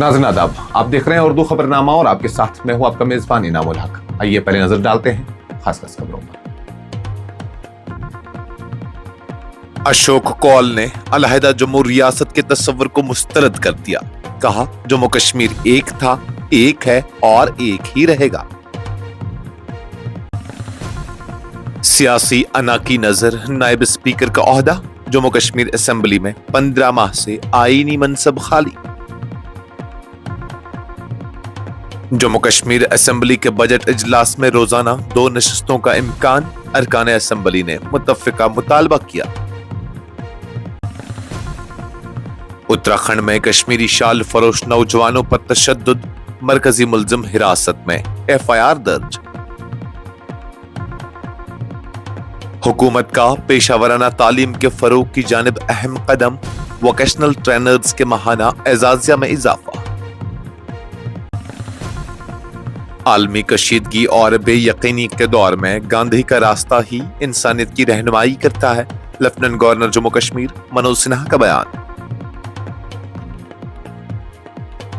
नाज़रीन आदाब, आप देख रहे हैं उर्दू खबरनामा और आपके साथ मैं हूं आपका मेजबान इनामुल हक। आइए पहले नजर डालते हैं खास खबरों पर। अशोक कौल ने अलहदा जम्मू रियासत के तस्वर को मुस्तरद कर दिया। कहा, जम्मू कश्मीर एक था, एक है और एक ही रहेगा। सियासी अना की नजर नायब स्पीकर का ओहदा, जम्मू कश्मीर असेंबली में 15 माह से आईनी मनसब खाली। जम्मू कश्मीर असेंबली के बजट इजलास में रोजाना 2 नशिस्तों का इम्कान, अरकान असेंबली ने मुत्तफिका मुतालबा किया। उत्तराखंड में कश्मीरी शाल फरोश नौजवानों पर तशद्दुद, मरकजी मुल्जिम हिरासत में FIR दर्ज। हुकूमत का पेशावराना तालीम के फरोग की जानिब अहम कदम, वोकेशनल ट्रेनर्स के माहाना एजाजिया में इजाफा। आलमी कशीदगी और बेयकीनी के दौर में गांधी का रास्ता ही इंसानियत की रहनुमाई करता है, लेफ्टिनेंट गवर्नर जम्मू कश्मीर मनोज सिन्हा का बयान।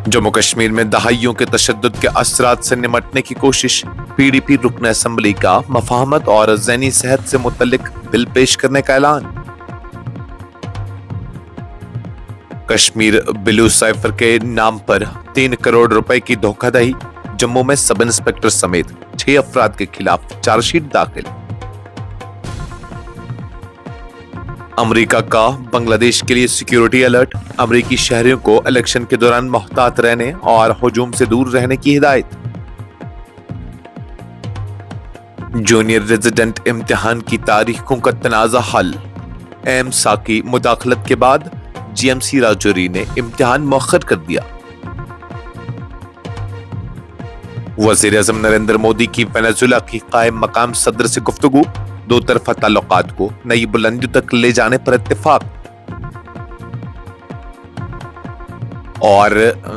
जम्मू कश्मीर में दहाइयों के तशद्दुद के असरात से निमटने की कोशिश, PDP रुकन असेंबली का मफाहमत और ज़हनी सेहत से मुतल्लिक बिल पेश करने का ऐलान। कश्मीर ब्लू साइफर के नाम पर 3 करोड़ रुपए की धोखाधड़ी, जम्मू में सब इंस्पेक्टर समेत 6 अफराद के खिलाफ चार्जशीट दाखिल। अमेरिका का बांग्लादेश के लिए सिक्योरिटी अलर्ट, अमेरिकी शहरियों को इलेक्शन के दौरान मोहतात रहने और हुजूम से दूर रहने की हिदायत। जूनियर रेजिडेंट इम्तिहान की तारीखों का तनाज़ा हल, एमसा की मुदाखलत के बाद GMC राजौरी ने इम्तिहान मौखर कर दिया। वज़ीर आज़म नरेंद्र मोदी की वेनेजुएला की कायम मकाम सदर से गुफ्तगू, 2 तरफा ताल्लुकात को नई बुलंदियों तक ले जाने पर इत्तेफाक। और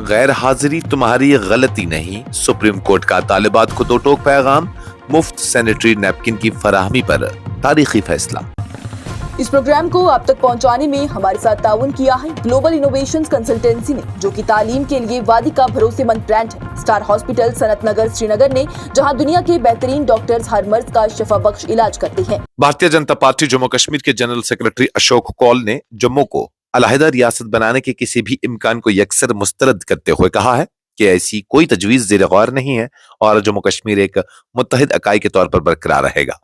गैर हाजिरी तुम्हारी गलती नहीं, सुप्रीम कोर्ट का तालिबात को 2 टोक पैगाम, मुफ्त सैनिटरी नैपकिन की फराहमी पर तारीखी फैसला। इस प्रोग्राम को आप तक पहुंचाने में हमारे साथ ताउन किया है ग्लोबल इनोवेशंस कंसल्टेंसी ने, जो कि तालीम के लिए वादी का भरोसेमंद ब्रांड है। स्टार हॉस्पिटल सनत नगर श्रीनगर ने, जहां दुनिया के बेहतरीन डॉक्टर्स हर मर्ज का शिफा बख्श इलाज करते हैं। भारतीय जनता पार्टी जम्मू कश्मीर के जनरल सेक्रेटरी अशोक कौल ने जम्मू को अलहदा रियासत बनाने के किसी भी इम्कान को यकसर मुस्तरद करते हुए कहा है कि ऐसी कोई तजवीज ज़ेर गौर नहीं है और जम्मू कश्मीर एक मुत्तहिद इकाई के तौर पर बरकरार रहेगा।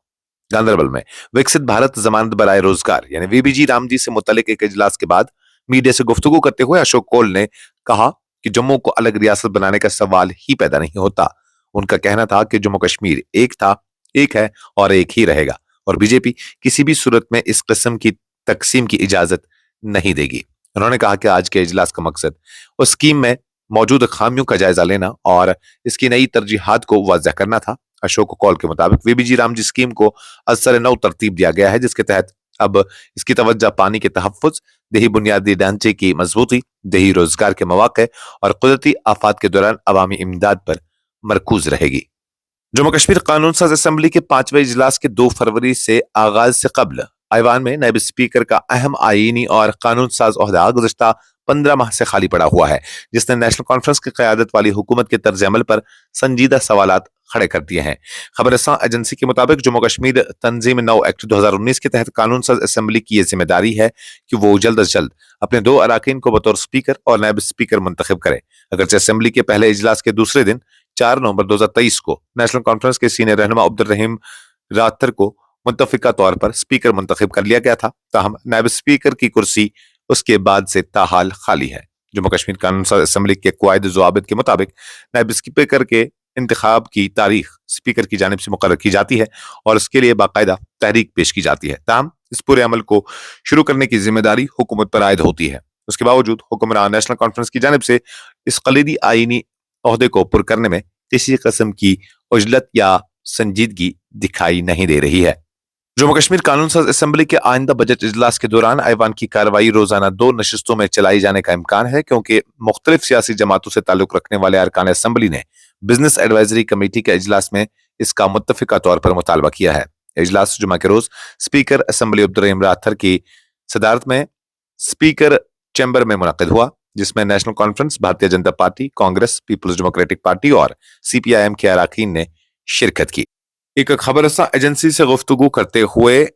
गांदरबल में विकसित भारत जमानत बराए रोजगार यानी VBG रामजी से मुतल्लिक एक इजलास के बाद मीडिया से गुफ्तगू करते हुए अशोक कौल ने कहा कि जम्मू को अलग रियासत बनाने का सवाल ही पैदा नहीं होता। उनका कहना था कि जम्मू कश्मीर एक था, एक है और एक ही रहेगा और बीजेपी किसी भी सूरत में इस किस्म की तकसीम की इजाजत नहीं देगी। उन्होंने कहा कि आज के इजलास का मकसद उस स्कीम में मौजूद खामियों का जायजा लेना और इसकी नई तरजीहात को वाज़ह करना था। अशोक कौल के मुताबिक VBG रामजी स्कीम को असर नौ तरतीब दिया गया है, जिसके तहत अब इसकी तवज्जो पानी के तहफ़्फ़ुज़, देही बुनियादी ढांचे की मजबूती, देही रोजगार के मौक़े और कुदरती आफात के दौरान अवामी इमदाद पर मरकूज रहेगी। जम्मू कश्मीर कानून साज असेंबली के 5वें इजलास के 2 फरवरी से आगाज से कबल ऐवान में नायब स्पीकर का अहम आईनी और कानून साज ओहदा गुज़श्ता 15 माह से खाली पड़ा हुआ है, जिसने नेशनल कॉन्फ्रेंस की क़यादत वाली हुकूमत के तर्ज अमल पर संजीदा सवालात खड़े कर दिए हैं। खबरसां एजेंसी के मुताबिक जम्मू कश्मीर तंजीम 9 एक्ट 2019 के तहत कानून साज असेंबली की यह जिम्मेदारी है कि वो जल्द अज जल्द अपने 2 अराकीन को बतौर स्पीकर और नायब स्पीकर मुंतखब करे। अगरचे असेंबली के पहले इजलास के दूसरे दिन 4 नवंबर 2023 को नेशनल कॉन्फ्रेंस के सीनियर रहनुमा अब्दुल रहीम राथर को मुतफिका तौर पर स्पीकर मुंतखब कर लिया गया था, ताहम नायब स्पीकर की कुर्सी उसके बाद से ताहाल खाली है। जम्मू कश्मीर कानून साज असेंबली के क़वायद ज़वाबित के मुताबिक नायब स्पीकर के इंतखाब की तारीख स्पीकर की जानिब से मुकर्रर की जाती है और इसके लिए बाकायदा तहरीक पेश की जाती है। ताहम इस पूरे अमल को शुरू करने की जिम्मेदारी हुकूमत पर आयद होती है। उसके बावजूद हुक्मरान नेशनल कॉन्फ्रेंस की जानिब से इस कलीदी आईनी ओहदे को पुर करने में किसी किस्म की उजलत या संजीदगी दिखाई नहीं दे रही है। जम्मू कश्मीर कानून साज असेंबली के आइंदा बजट इजलास के दौरान ऐवान की कार्रवाई रोजाना 2 नशिस्तों में चलाई जाने का इम्कान है, क्योंकि मुख्तलिफ सियासी जमातों से ताल्लुक रखने वाले अरकान असेंबली ने बिजनेस एडवाइजरी कमेटी के इजलास में इसका मुत्तफिका तौर पर मुतालबा किया है। इजलास जुमा के रोज स्पीकर असेंबली अब्दुल रहीम राथर की सदारत में स्पीकर चैम्बर में मुनक्किद हुआ। जिसमें national Conference, Bharatiya Janata Party, Congress, Peoples Democratic Party और CPIM के अरकान ने शिरकत की। एक खबरसा एजेंसी से गुफ्तगू करते हुए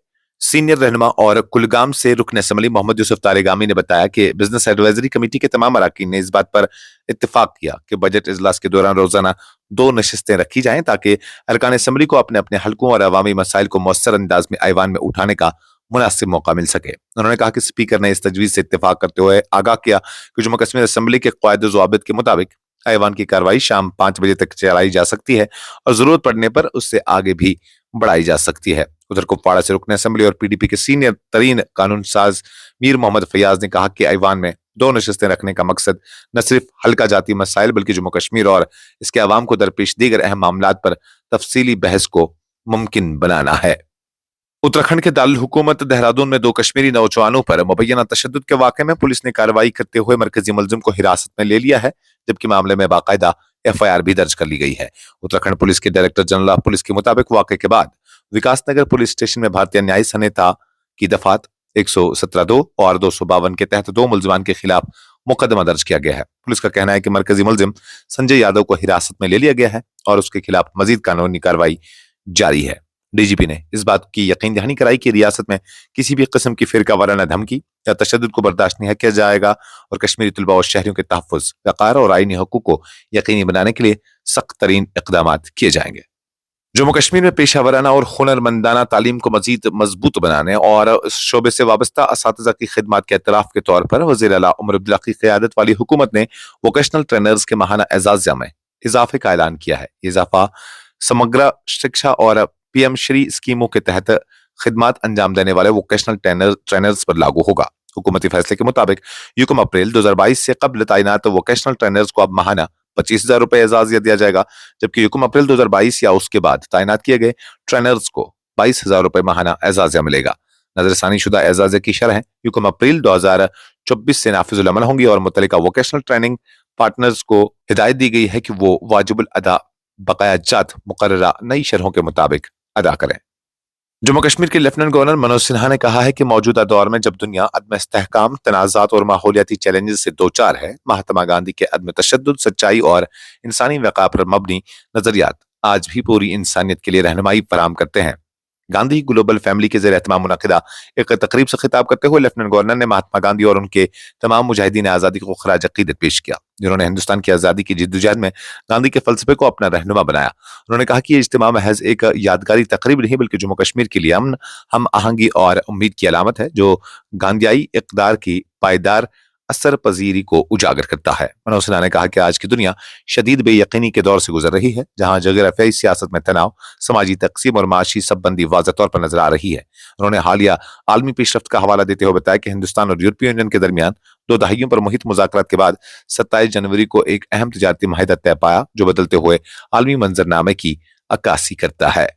सीनियर रहनुमा और कुलगाम से रुकन असम्बली मोहम्मद यूसुफ तारेगामी ने बताया कि बिजनेस एडवाइजरी कमेटी के तमाम अरकान ने इस बात पर इत्तेफाक किया कि बजट इजलास के दौरान रोजाना 2 नशिस्तें रखी जाएं ताकि अरकान असम्बली को अपने अपने हलकों और अवामी मसाइल को मौसर अंदाज में ऐवान में उठाने का मुनासिब मौका मिल सके। उन्होंने कहा कि स्पीकर ने इस तजवीज से इत्तेफाक करते हुए आगाह किया कि जम्मू कश्मीर असम्बली के क़वायद ज़वाबित के मुताबिक ऐवान की कार्रवाई शाम 5 बजे तक चलाई जा सकती है और जरूरत पड़ने पर उससे आगे भी बढ़ाई जा सकती है। उधर कुपवाड़ा से रुकन असम्बली और PDP के सीनियर तरीन कानून साज मीर मोहम्मद फयाज ने कहा कि ऐवान में 2 नशिस्तें रखने का मकसद न सिर्फ हल्का जाती मसाइल बल्कि जम्मू कश्मीर और इसके अवाम को दरपेश दीगर अहम मामलात पर तफसीली बहस को मुमकिन बनाना है। उत्तराखंड के दारुल हुकूमत देहरादून में 2 कश्मीरी नौजवानों पर मुबैना तशद्दुद के वाक़े में पुलिस ने कार्रवाई करते हुए मरकजी मुलजिम को हिरासत में ले लिया है, जबकि मामले में बाकायदा FIR भी दर्ज कर ली गई है। उत्तराखंड पुलिस के डायरेक्टर जनरल ऑफ पुलिस के मुताबिक वाक़े के बाद विकासनगर पुलिस स्टेशन में भारतीय न्याय संहिता की दफात 117(2) और 252 के तहत 2 मुलजिमान के खिलाफ मुकदमा दर्ज किया गया है। पुलिस का कहना है कि मरकजी मुलजिम संजय यादव को हिरासत में ले लिया गया है और उसके खिलाफ मजीद कानूनी कार्रवाई जारी है। DGP ने इस बात की यकीन दहानी कराई कि रियासत में किसी भी किस्म की फिरका वाराना धमकी या तशद्दुद को बर्दाश्त नहीं किया जाएगा और कश्मीरी तलबा और शहरियों के तहफ़्फ़ुज़, वक़ार और आईनी हकूक़ को यकीनी बनाने के लिए सख्त तरीन इक़दाम किए जाएंगे। जम्मू कश्मीर में पेशा वराना और हुनरमंदाना तालीम को मजीद मजबूत बनाने और इस शोबे से वाबस्ता असातिज़ा की खिदमत के एतराफ़ के तौर पर वज़ीर आला उमर अब्दुल्ला की क़यादत वाली हुकूमत ने वोकेशनल ट्रेनर्स के माहाना एजाज़िया में इजाफे का ऐलान किया है। इजाफा समग्र शिक्षा और PM श्री स्कीमों के तहत खिदमत अंजाम देने वाले वोकेशनल ट्रेनर्स पर लागू होगा। हुकूमती फैसले के मुताबिक युकम अप्रैल 2022 से कबल तैनात वोकेशनल ट्रेनर्स को अब माहाना 25,000 रुपए एजाज़िया दिया जाएगा, जबकि युकम अप्रैल 2022 या उसके बाद तैनात किए गए ट्रेनर्स को 22,000 रुपए माहाना एजाज़िया मिलेगा। नजरसानी शुदा एजाज़िया की शरह युकम अप्रैल 2024 से नाफिजुल अमल होंगी और मुतल्लिका वोकेशनल ट्रेनिंग पार्टनर्स को हिदायत दी गई है कि वो वाजिबुल अदा बकाया जात मुकर्ररा नई शरहों के मुताबिक अदा करें। जम्मू कश्मीर के लेफ्टिनेंट गवर्नर मनोज सिन्हा ने कहा है कि मौजूदा दौर में जब दुनिया अदम इस्तेहकाम, तनाज़ात और माहौलियाती चैलेंजेस से दो चार है, महात्मा गांधी के अदम तशद्दुद, सच्चाई और इंसानी वक़ार पर मबनी नजरियात आज भी पूरी इंसानियत के लिए रहनुमाई फराहम करते हैं। गांधी ग्लोबल फैमिली के ज़ेर एहतमाम मुनक़िदा एक तकरीब से खिताब करते हुए लेफ्टिनेंट गवर्नर ने महात्मा गांधी और उनके तमाम मुजाहिदीन आज़ादी को खराज अक़ीदत पेश किया, जिन्होंने हिंदुस्तान की आज़ादी की जिद्दोजहद में गांधी के फ़लसफ़े को अपना रहनुमा बनाया। उन्होंने कहा कि ये इज्तिमा महज एक यादगारी तकरीब नहीं बल्कि जम्मू कश्मीर के लिए अमन, हम आहंगी और उम्मीद की अलामत है, जो गांधीयाई इक़्तिदार की पायदार असर पजीरी को उजागर करता है। मनोज सिन्हा ने कहा कि आज की दुनिया शदीद बेयकीनी के दौर से गुजर रही है, जहां जगरफियाई सियासत में तनाव, समाजी तकसीम और माशी सबबंदी वाज़ह तौर पर नजर आ रही है। उन्होंने हालिया आलमी पेशरफ्त का हवाला देते हुए बताया कि हिंदुस्तान और यूरोपीय यूनियन के दरमियान 2 दहाइयों पर मुहित मुज़ाकरात के बाद 27 जनवरी को एक अहम तिजारती माहिदा तय पाया, जो बदलते हुए आलमी मंजरनामे की अक्कासी करता है।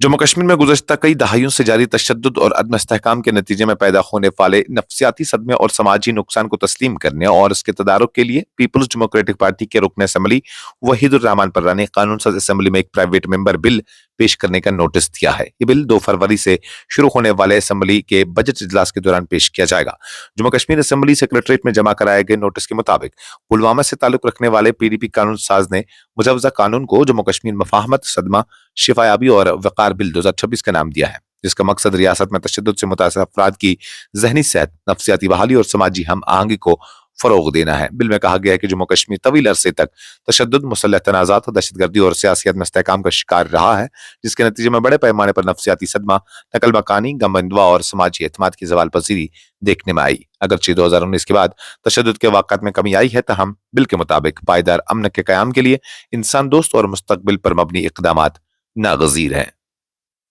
जम्मू कश्मीर में गुज़श्ता कई दहाइयों से जारी तशद्दुद और अदम इस्तेहकाम के नतीजे में पैदा होने वाले नफ्सियाती सदमे और समाजी नुकसान को तस्लीम करने और इसके तदारुक के लिए पीपल्स डेमोक्रेटिक पार्टी के रुकन असम्बली वहीदुर रहमान पर्रा ने कानून साज असम्बली में एक प्राइवेट मेंबर बिल पेश करने का नोटिस दिया है। ये बिल 2 फरवरी से शुरू होने वाले असम्बली के बजट इजलास के दौरान पेश किया जाएगा। जम्मू कश्मीर असम्बली सेक्रेटरीट में जमा कराए गए नोटिस के मुताबिक पुलवामा से ताल्लुक रखने वाले PDP कानून साज ने मुजवजा कानून को जम्मू कश्मीर मफाहमत, सदमा, शिफायाबी और वक़ार बिल 2026 का नाम दिया है, जिसका मकसद रियासत में तशद्दुद से मुतासिर अफराद की ज़हनी सेहत, नफ्सियाती बहाली और समाजी हम आहंगी को फरोग देना है। बिल में कहा गया है कि जम्मू कश्मीर तवील अरसे तक तशद्दुद, मुसल्लह तनाज़ात, दहशतगर्दी और सियासी में इस्तेहकाम का शिकार रहा है, जिसके नतीजे में बड़े पैमाने पर नफ्सियाती सदमा, नकल मकानी, गमबंदवा और समाजी एतमाद की ज़वाल पजीरी देखने में आई। अगरचे 2019 के बाद तशद्दुद के वाक़ात में कमी आई है, तहम बिल के मुताबिक पायदार अमन के क़याम के लिए इंसान दोस्त और मुस्तक़बिल पर मबनी इक़दामात नागज़ीर हैं।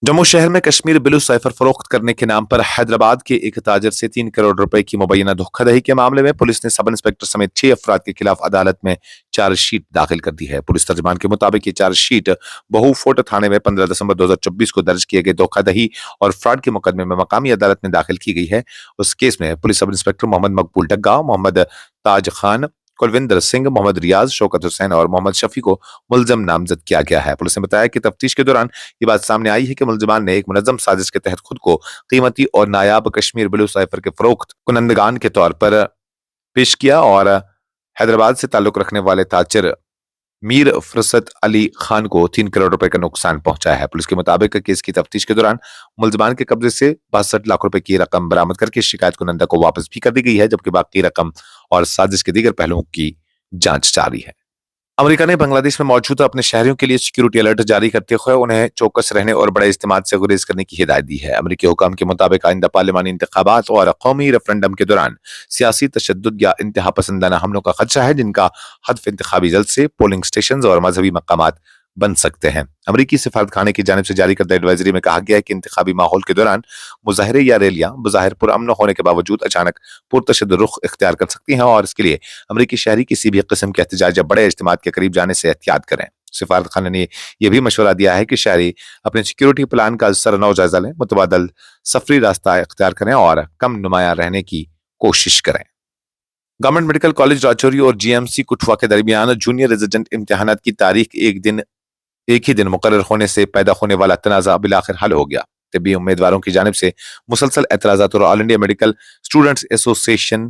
जम्मू शहर में कश्मीर ब्लू साइफर फरोख्त करने के नाम पर हैदराबाद के एक ताजर से 3 करोड़ रुपए की मुबैना धोखाधड़ी के मामले में पुलिस ने सब इंस्पेक्टर समेत 6 अफराद के खिलाफ अदालत में चार्जशीट दाखिल कर दी है। पुलिस तर्जमान के मुताबिक ये चार्जशीट बहुफोर्ट थाने में 15 दिसंबर 2024 को दर्ज किए गए धोखाधड़ी और फ्रॉड के मुकदमे में मकामी अदालत में दाखिल की गई है। उस केस में पुलिस सब इंस्पेक्टर मोहम्मद मकबूल डग्गा, मोहम्मद ताज खान, कुलविंदर सिंह, मोहम्मद रियाज, शौकत हुसैन और मोहम्मद शफी को मुलजम नामजद किया गया है। पुलिस ने बताया कि तफ्तीश के दौरान ये बात सामने आई है कि मुलजमान ने एक मुनज़्ज़म साजिश के तहत खुद को कीमती और नायाब कश्मीर ब्लू साइफर के फरोख्त कुनंदगान के तौर पर पेश किया और हैदराबाद से ताल्लुक रखने वाले ताजिर मीर फुरसत अली खान को 3 करोड़ रुपए का नुकसान पहुंचा है। पुलिस के मुताबिक केस की तफ्तीश के दौरान मुलजमान के कब्जे से 62 लाख रुपए की रकम बरामद करके शिकायत कुनंदा को वापस भी कर दी गई है, जबकि बाकी रकम और साजिश के दीगर पहलुओं की जांच जारी है। अमेरिका ने बांग्लादेश में मौजूद अपने शहरियों के लिए सिक्योरिटी अलर्ट जारी करते हुए उन्हें चौकस रहने और बड़े इस्तेमाल से गुरेज करने की हिदायत दी है। अमेरिकी हुकाम के मुताबिक आइंदा पार्लिमानी इंतखाबात और कौमी रेफरेंडम के दौरान सियासी तशद्दुद या इंतहा पसंदाना हमलों का खदशा है, जिनका हदफ इंतखाबी जल्द से पोलिंग स्टेशन और मजहबी मकामात बन सकते हैं। अमरीकी सिफारतखाने की जानिब से जारी करदा एडवाइजरी में कहा गया है कि इंतखाबी माहौल के दौरान मुजाहरे या रैलियां बज़ाहिर पुरअमन होने के बावजूद अचानक पुरतशद्दुद रुख इख्तियार कर सकती हैं और इसके लिए अमरीकी शहरी किसी भी किस्म के एहतजाज या बड़े इज्तिमात के करीब जाने से एहतियात करें। सिफारतखाने ने यह भी मशवरा दिया है कि शहरी अपने सिक्योरिटी प्लान का सरनौ जायजा लें, मुतबादल सफरी रास्ता इख्तियार करें और कम नुमाया रहने की कोशिश करें। गवर्नमेंट मेडिकल कॉलेज राजौरी और जीएमसी कठुआ के दरमियान जूनियर रेजिडेंट इम्तिहानात की तारीख एक ही दिन मुकर्रर होने से पैदा होने वाला तनाज़ा बिलाखिर हल हो गया। तिब्बी उम्मीदवारों की जानिब से मुसलसल एतराज़ात और all India medical students association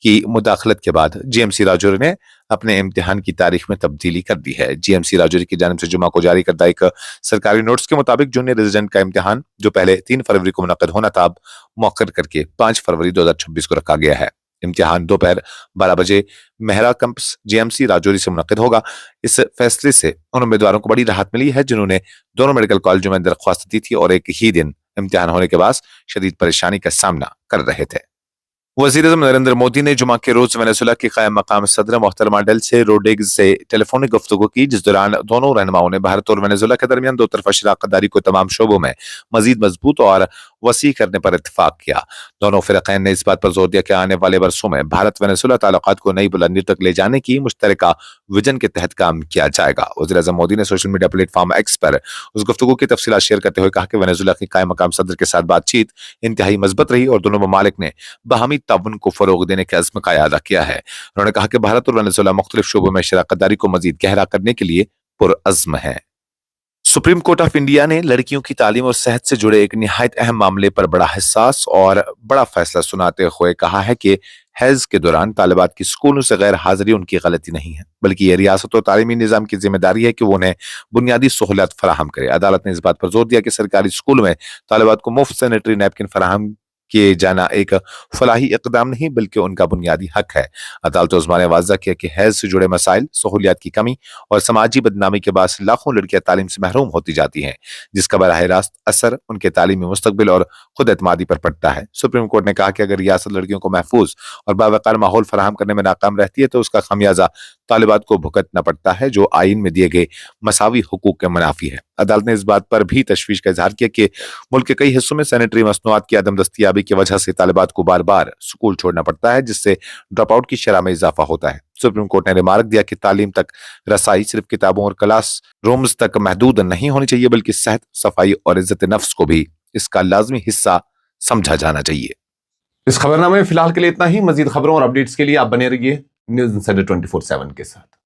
की मुदाखलत के बाद जीएमसी राजौरी ने अपने इम्तिहान की तारीख में तब्दीली कर दी है। जीएमसी राजौरी की जानिब से जुमा को जारी करदा एक सरकारी नोटिस के मुताबिक जूनियर रेजिडेंट का इम्तिहान जो पहले 3 फरवरी को मुनक्किद होना था, अब मौखर करके 5 फरवरी 2026 को रखा गया है। इम्तिहान दोपहर 12 बजे मेहरा कैंपस जीएमसी राजौरी से मुनक्किद होगा। इस फैसले से उन उम्मीदवारों को बड़ी राहत मिली है जिन्होंने दोनों मेडिकल कॉलेजों में दरख्वास्त दी थी और एक ही दिन इम्तिहान होने के बाद शदीद परेशानी का सामना कर रहे थे। वज़ीर-ए-आज़म नरेंद्र मोदी ने जुमा के रोज वेनेजुएला के कायम मकाम सदर मोहतरमा डेल्सी रोड्रिग्स से टेलीफोनिक गुफ्तगू की, जिस दौरान दोनों रहनुमाओं ने भारत और वेनेजुएला के दरमियान दो तरफा शराकतदारी को तमाम शोबों में मजीद मजबूत और वसी करने पर इत्तफाक किया। दोनों फ़िरक़ैन ने इस बात पर जोर दिया कि आने वाले वर्षों में भारत वेनेजुएला ताल्लुकात को नई बुलंदी तक ले जाने की मुश्तरका विजन के तहत काम किया जाएगा। वज़ीर-ए-आज़म मोदी ने सोशल मीडिया प्लेटफॉर्म एक्स पर उस गुफ्तगू की तफसीलात शेयर करते हुए कहा कि वेनेजुएला के कायम मकाम सदर के साथ बातचीत इंतहाई मजबूत रही और दोनों ममालिक ने बाहमी ताउन को फरोग देने के अज़्म का इआदा किया है। उन्होंने कहा कि भारत और वेनेजुएला मुख्तलिफ शोबों में शराकतदारी को मजीद गहरा करने के लिए पुरअज़्म है। सुप्रीम कोर्ट ऑफ इंडिया ने लड़कियों की तालीम और सेहत से जुड़े एक निहायत अहम मामले पर बड़ा हिस्सास और बड़ा फैसला सुनाते हुए कहा है कि हैज के दौरान तालिबात की स्कूलों से गैर हाजिरी उनकी गलती नहीं है, बल्कि ये रियासत और तालीमी निज़ाम की जिम्मेदारी है कि वो उन्हें बुनियादी सहूलियत फराहम करे। अदालत ने इस बात पर जोर दिया कि सरकारी स्कूलों में तालिबात को मुफ्त सैनिटरी नैपकिन फराहम किए जाना एक फलाही इक़दाम नहीं बल्कि उनका बुनियादी हक है। अदालत उज़्मा ने वाज़ा किया कि हैज से जुड़े मसाइल, सहूलियात की कमी और समाजी बदनामी के बाद लाखों लड़कियां तालीम से महरूम होती जाती हैं, जिसका बराह रास्त असर उनके तालीमी मुस्तकबिल और खुद एतमादी पर पड़ता है। सुप्रीम कोर्ट ने कहा कि अगर रियासत लड़कियों को महफूज और बावकार माहौल फराहम करने में नाकाम रहती है तो उसका खमियाजा तालिबात को भुगतना पड़ता है, जो आइन में दिए गए मसावी हुकूक के मुनाफी है। अदालत ने इस बात पर भी तशवीश का इजहार किया कि मुल्क के कई हिस्सों में सैनिटरी मसनूआत की अदम दस्तियाबी की वजह से तालिबात को बार बार स्कूल छोड़ना पड़ता है, जिससे ड्रॉप आउट की शरह में इजाफा होता है। सुप्रीम कोर्ट ने रिमार्क दिया कि तालीम तक रसाई सिर्फ किताबों और क्लास रूम्स तक महदूद नहीं होनी चाहिए, बल्कि सेहत, सफाई और इज्जत नफ्स को भी इसका लाजमी हिस्सा समझा जाना चाहिए। इस खबरनामे में फिलहाल के लिए इतना ही। मजीद खबरों और अपडेट्स के लिए आप बने रहिए न्यूज़ इंसाइडर 24/7 के साथ।